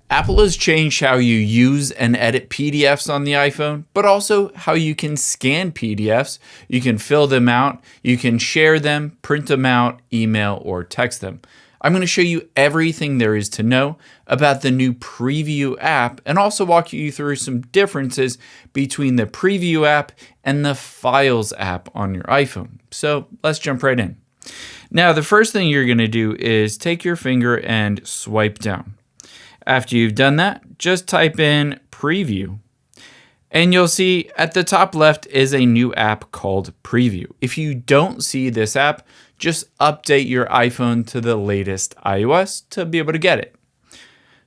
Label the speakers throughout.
Speaker 1: Apple has changed how you use and edit PDFs on the iPhone, but also how you can scan PDFs. You can fill them out, you can share them, print them out, email, or text them. I'm going to show you everything there is to know about the new Preview app and also walk you through some differences between the Preview app and the Files app on your iPhone. So let's jump right in. Now, the first thing you're going to do is take your finger and swipe down. After you've done that, just type in Preview. And you'll see at the top left is a new app called Preview. If you don't see this app, just update your iPhone to the latest iOS to be able to get it.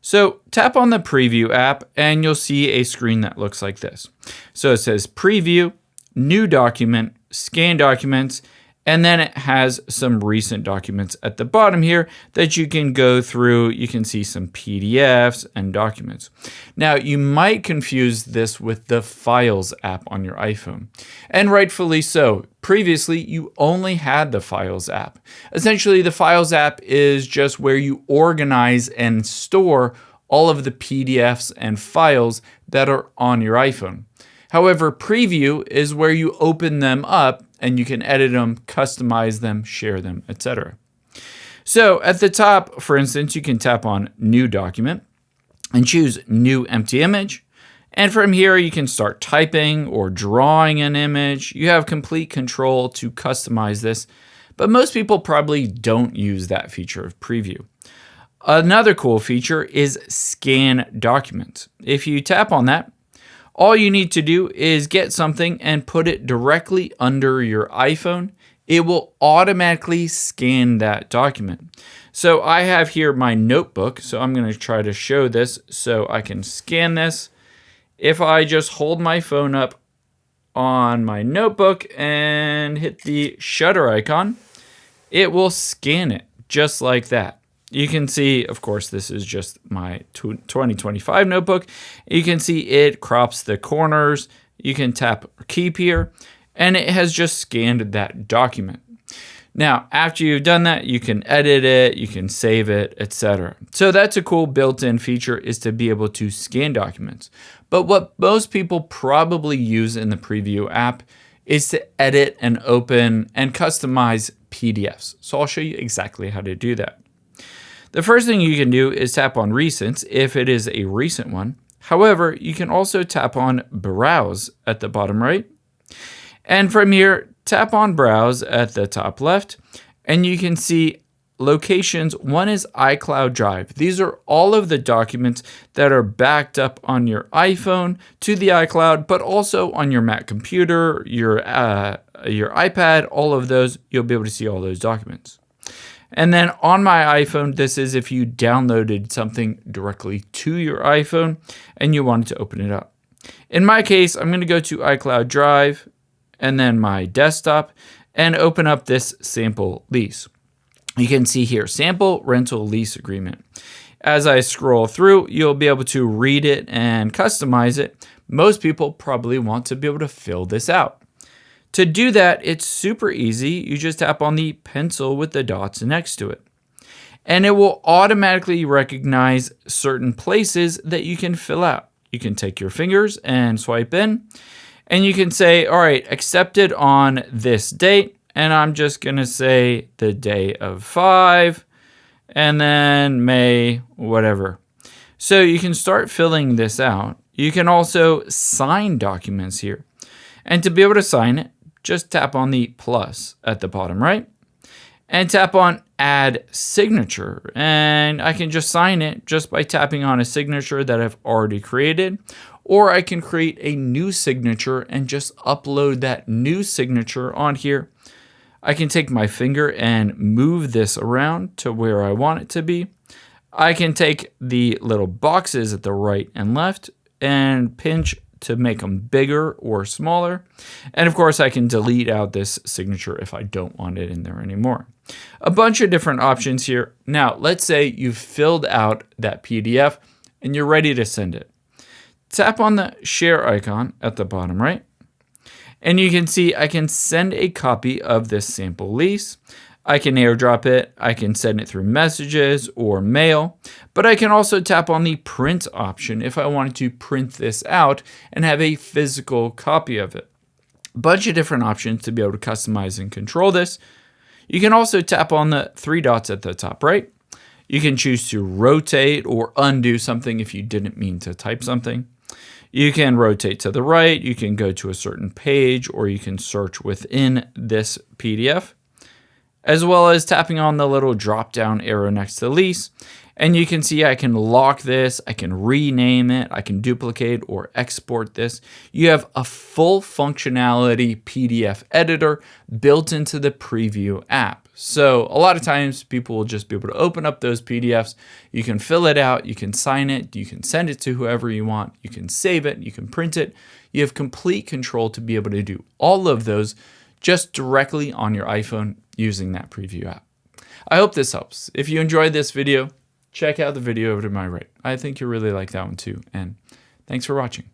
Speaker 1: So tap on the Preview app and you'll see a screen that looks like this. So it says Preview, New Document, Scan Documents, and then it has some recent documents at the bottom here that you can go through. You can see some PDFs and documents. Now, you might confuse this with the Files app on your iPhone, and rightfully so. Previously, you only had the Files app. Essentially, the Files app is just where you organize and store all of the PDFs and files that are on your iPhone. However, Preview is where you open them up and you can edit them, customize them, share them, etc. So at the top, for instance, you can tap on New Document and choose New Empty Image. And from here, you can start typing or drawing an image. You have complete control to customize this, but most people probably don't use that feature of Preview. Another cool feature is Scan Documents. If you tap on that, all you need to do is get something and put it directly under your iPhone. It will automatically scan that document. So I have here my notebook. So I'm going to try to show this so I can scan this. If I just hold my phone up on my notebook and hit the shutter icon, it will scan it just like that. You can see, of course, this is just my 2025 notebook. You can see it crops the corners. You can tap keep here, and it has just scanned that document. Now, after you've done that, you can edit it, you can save it, etc. So that's a cool built-in feature, is to be able to scan documents. But what most people probably use in the Preview app is to edit and open and customize PDFs. So I'll show you exactly how to do that. The first thing you can do is tap on Recents if it is a recent one. However, you can also tap on Browse at the bottom right. And from here, tap on Browse at the top left, and you can see locations. One is iCloud Drive. These are all of the documents that are backed up on your iPhone to the iCloud, but also on your Mac computer, your iPad, all of those. You'll be able to see all those documents. And then on my iPhone, this is if you downloaded something directly to your iPhone and you wanted to open it up. In my case, I'm going to go to iCloud Drive and then my desktop and open up this sample lease. You can see here, sample rental lease agreement. As I scroll through, you'll be able to read it and customize it. Most people probably want to be able to fill this out. To do that, it's super easy. You just tap on the pencil with the dots next to it. And it will automatically recognize certain places that you can fill out. You can take your fingers and swipe in. And you can say, all right, accepted on this date. And I'm just going to say the day of 5. And then May, whatever. So you can start filling this out. You can also sign documents here. And to be able to sign it, just tap on the plus at the bottom right and tap on Add Signature. And I can just sign it just by tapping on a signature that I've already created, or I can create a new signature and just upload that new signature on here. I can take my finger and move this around to where I want it to be. I can take the little boxes at the right and left and pinch to make them bigger or smaller. And of course, I can delete out this signature if I don't want it in there anymore. A bunch of different options here. Now, let's say you've filled out that PDF and you're ready to send it. Tap on the share icon at the bottom right. And you can see I can send a copy of this sample lease. I can airdrop it, I can send it through messages or mail, but I can also tap on the print option if I wanted to print this out and have a physical copy of it. Bunch of different options to be able to customize and control this. You can also tap on the three dots at the top right. You can choose to rotate or undo something if you didn't mean to type something. You can rotate to the right, you can go to a certain page, or you can search within this PDF, as well as tapping on the little drop down arrow next to lease. And you can see I can lock this, I can rename it, I can duplicate or export this. You have a full functionality PDF editor built into the Preview app. So a lot of times people will just be able to open up those PDFs. You can fill it out, you can sign it, you can send it to whoever you want, you can save it, you can print it. You have complete control to be able to do all of those just directly on your iPhone using that Preview app. I hope this helps. If you enjoyed this video, check out the video over to my right. I think you'll really like that one too. And thanks for watching.